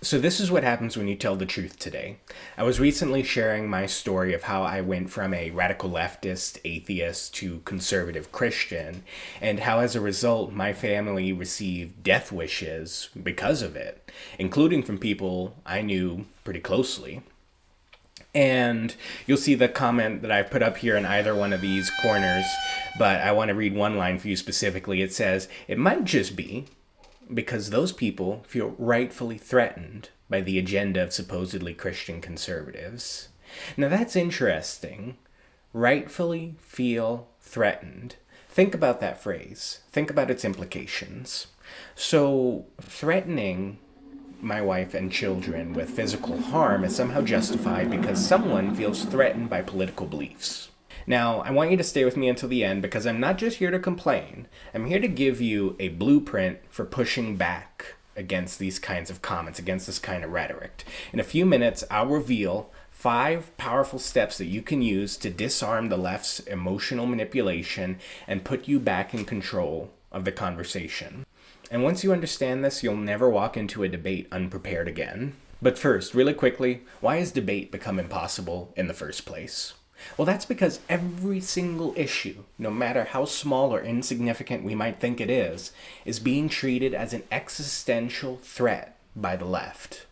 So this is what happens when you tell the truth today. I was recently sharing my story of how I went from a radical leftist atheist to conservative Christian, and how as a result my family received death wishes because of it, including from people I knew pretty closely. And you'll see the comment that I put up here in either one of these corners, but I want to read one line for you specifically. It says, "It might just be because those people feel rightfully threatened by the agenda of supposedly Christian conservatives." Now that's interesting. Rightfully feel threatened. Think about that phrase. Think about its implications. So, threatening my wife and children with physical harm is somehow justified because someone feels threatened by political beliefs. Now, I want you to stay with me until the end because I'm not just here to complain. I'm here to give you a blueprint for pushing back against these kinds of comments, against this kind of rhetoric. In a few minutes, I'll reveal 5 powerful steps that you can use to disarm the left's emotional manipulation and put you back in control of the conversation. And once you understand this, you'll never walk into a debate unprepared again. But first, really quickly, why has debate become impossible in the first place? Well, that's because every single issue, no matter how small or insignificant we might think it is being treated as an existential threat by the left.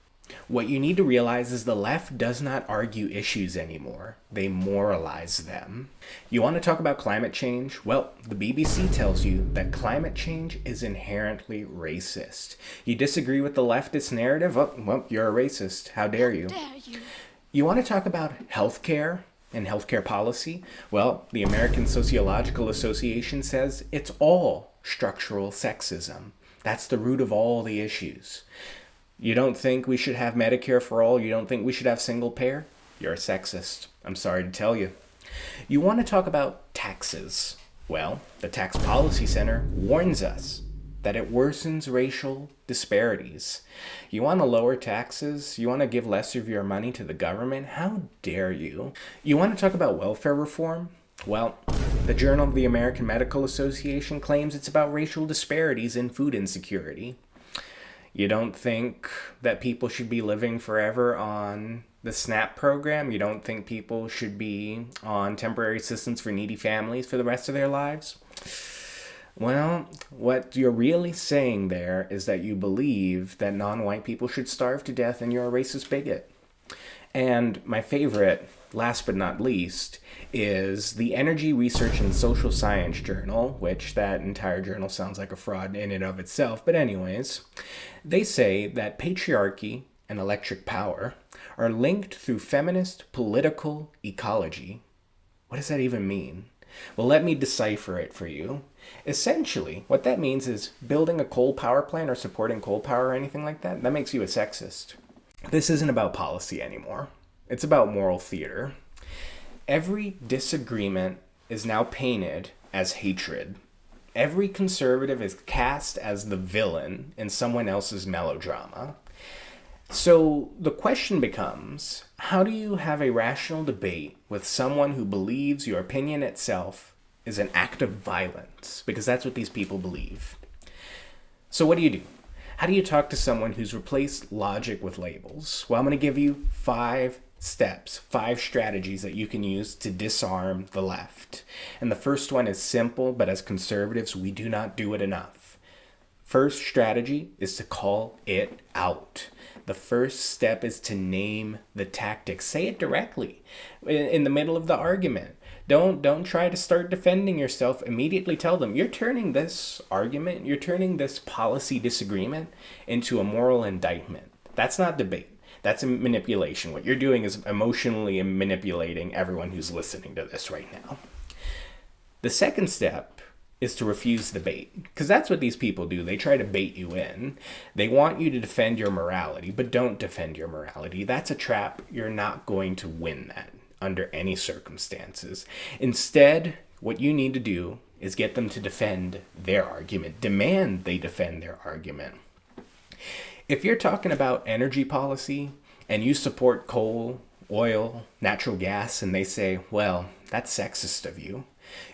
What you need to realize is the left does not argue issues anymore. They moralize them. You want to talk about climate change? Well, the BBC tells you that climate change is inherently racist. You disagree with the leftist narrative? Oh, well, you're a racist. How dare you? You want to talk about healthcare and healthcare policy? Well, the American Sociological Association says it's all structural sexism. That's the root of all the issues. You don't think we should have Medicare for all? You don't think we should have single payer? You're a sexist. I'm sorry to tell you. You want to talk about taxes? Well, the Tax Policy Center warns us that it worsens racial disparities. You want to lower taxes? You want to give less of your money to the government? How dare you? You want to talk about welfare reform? Well, the Journal of the American Medical Association claims it's about racial disparities in food insecurity. You don't think that people should be living forever on the SNAP program? You don't think people should be on temporary assistance for needy families for the rest of their lives? Well, what you're really saying there is that you believe that non-white people should starve to death and you're a racist bigot. And my favorite, last but not least, is the Energy Research and Social Science Journal, which that entire journal sounds like a fraud in and of itself. But anyways, they say that patriarchy and electric power are linked through feminist political ecology. What does that even mean? Well, let me decipher it for you. Essentially, what that means is building a coal power plant or supporting coal power or anything like that, that makes you a sexist. This isn't about policy anymore. It's about moral theater. Every disagreement is now painted as hatred. Every conservative is cast as the villain in someone else's melodrama. So the question becomes, how do you have a rational debate with someone who believes your opinion itself is an act of violence? Because that's what these people believe. So what do? How do you talk to someone who's replaced logic with labels? Well, I'm going to give you 5 steps, 5 strategies that you can use to disarm the left. And the first one is simple, but as conservatives, we do not do it enough. First strategy is to call it out. The first step is to name the tactic. Say it directly in the middle of the argument. Don't try to start defending yourself. Immediately tell them, you're turning this argument, you're turning this policy disagreement into a moral indictment. That's not debate. That's a manipulation. What you're doing is emotionally manipulating everyone who's listening to this right now. The second step is to refuse the bait, because that's what these people do. They try to bait you in. They want you to defend your morality, but don't defend your morality. That's a trap. You're not going to win that under any circumstances. Instead, what you need to do is get them to defend their argument. Demand they defend their argument. If you're talking about energy policy and you support coal, oil, natural gas, and they say, well, that's sexist of you,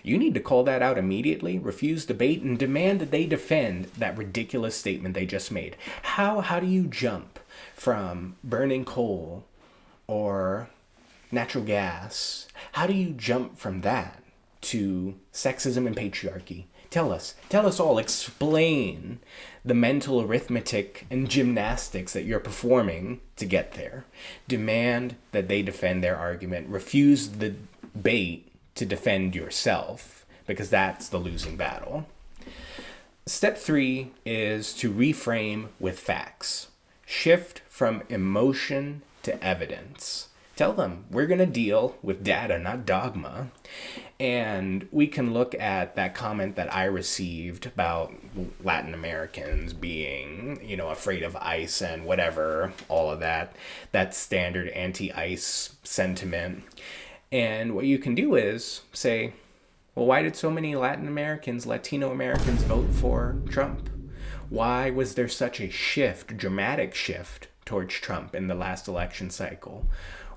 you need to call that out immediately, refuse debate, and demand that they defend that ridiculous statement they just made. How do you jump from burning coal or natural gas? How do you jump from that to sexism and patriarchy? Tell us all, explain the mental arithmetic and gymnastics that you're performing to get there. Demand that they defend their argument. Refuse the bait to defend yourself, because that's the losing battle. Step 3 is to reframe with facts. Shift from emotion to evidence. Tell them, we're going to deal with data, not dogma. And we can look at that comment that I received about Latin Americans being, afraid of ICE and whatever, all of that standard anti-ICE sentiment. And what you can do is say, well, why did so many Latino Americans vote for Trump? Why was there such a dramatic shift towards Trump in the last election cycle?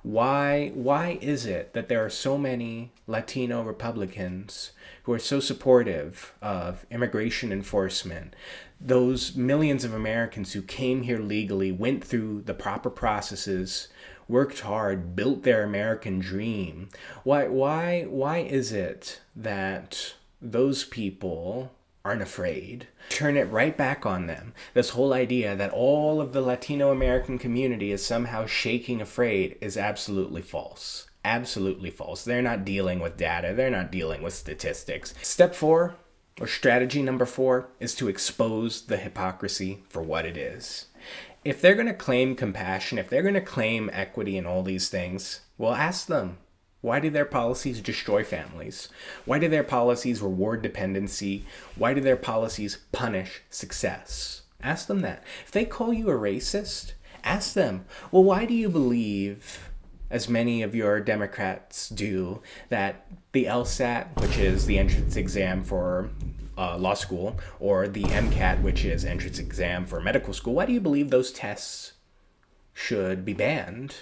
Why is it that there are so many Latino Republicans who are so supportive of immigration enforcement? Those millions of Americans who came here legally, went through the proper processes, worked hard, built their American dream. Why is it that those people aren't afraid? Turn it right back on them. This whole idea that all of the Latino American community is somehow shaking afraid is absolutely false. Absolutely false. They're not dealing with data. They're not dealing with statistics. Step 4, or strategy number 4, is to expose the hypocrisy for what it is. If they're going to claim compassion, if they're going to claim equity and all these things, well, ask them. Why do their policies destroy families? Why do their policies reward dependency? Why do their policies punish success? Ask them that. If they call you a racist, ask them, well, why do you believe, as many of your Democrats do, that the LSAT, which is the entrance exam for law school, or the MCAT, which is entrance exam for medical school, why do you believe those tests should be banned?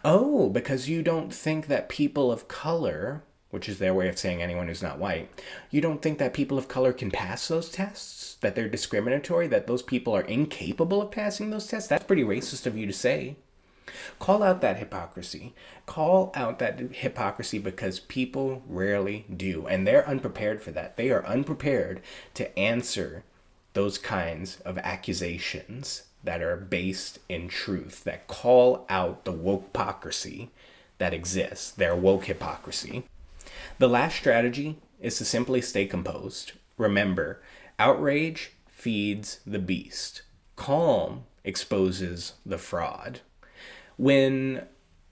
Oh, because you don't think that people of color, which is their way of saying anyone who's not white, you don't think that people of color can pass those tests? That they're discriminatory? That those people are incapable of passing those tests? That's pretty racist of you to say. Call out that hypocrisy. Call out that hypocrisy, because people rarely do. And they're unprepared for that. They are unprepared to answer those kinds of accusations that are based in truth, that call out the woke-pocracy that exists, their woke hypocrisy. The last strategy is to simply stay composed. Remember, outrage feeds the beast. Calm exposes the fraud. When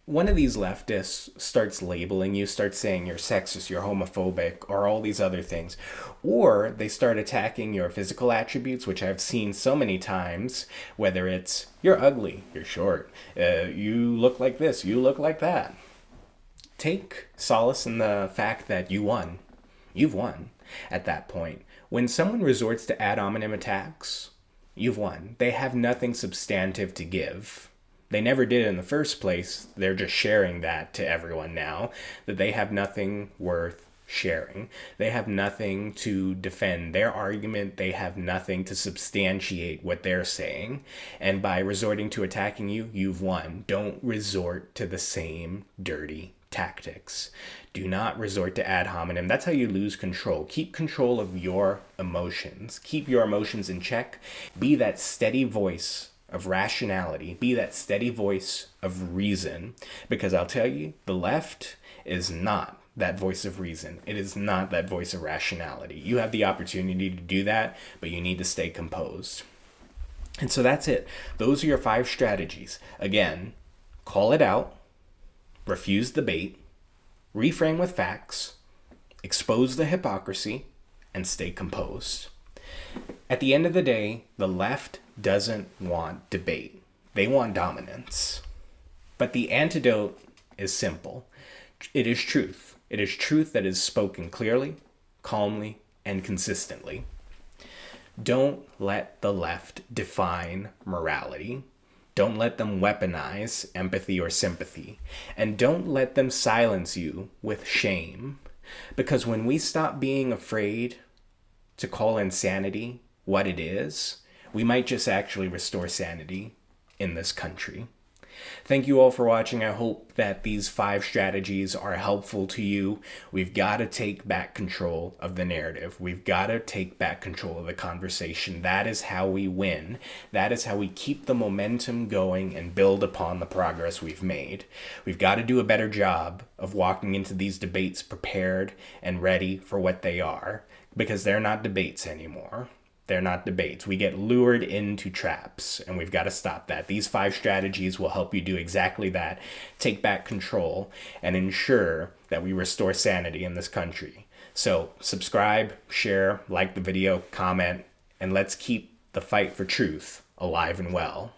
one of these leftists starts labeling you, starts saying you're sexist, you're homophobic, or all these other things, or they start attacking your physical attributes, which I've seen so many times, whether it's you're ugly, you're short, you look like this, you look like that. Take solace in the fact that you won. You've won at that point. When someone resorts to ad hominem attacks, you've won. They have nothing substantive to give. They never did in the first place. They're just sharing that to everyone now, that they have nothing worth sharing. They have nothing to defend their argument. They have nothing to substantiate what they're saying. And by resorting to attacking you, you've won. Don't resort to the same dirty tactics. Do not resort to ad hominem. That's how you lose control. Keep control of your emotions. Keep your emotions in check. Be that steady voice of rationality. Be that steady voice of reason. Because I'll tell you, the left is not that voice of reason. It is not that voice of rationality. You have the opportunity to do that, but you need to stay composed. And so that's it. Those are your 5 strategies. Again, call it out, refuse the bait, reframe with facts, expose the hypocrisy, and stay composed. At the end of the day, the left doesn't want debate. They want dominance. But the antidote is simple. It is truth. It is truth that is spoken clearly, calmly, and consistently. Don't let the left define morality. Don't let them weaponize empathy or sympathy. And don't let them silence you with shame. Because when we stop being afraid to call insanity what it is, we might just actually restore sanity in this country. Thank you all for watching. I hope that these 5 strategies are helpful to you. We've got to take back control of the narrative. We've got to take back control of the conversation. That is how we win. That is how we keep the momentum going and build upon the progress we've made. We've got to do a better job of walking into these debates prepared and ready for what they are, because they're not debates anymore. They're not debates. We get lured into traps, and we've got to stop that. These 5 strategies will help you do exactly that. Take back control and ensure that we restore sanity in this country. So subscribe, share, like the video, comment, and let's keep the fight for truth alive and well.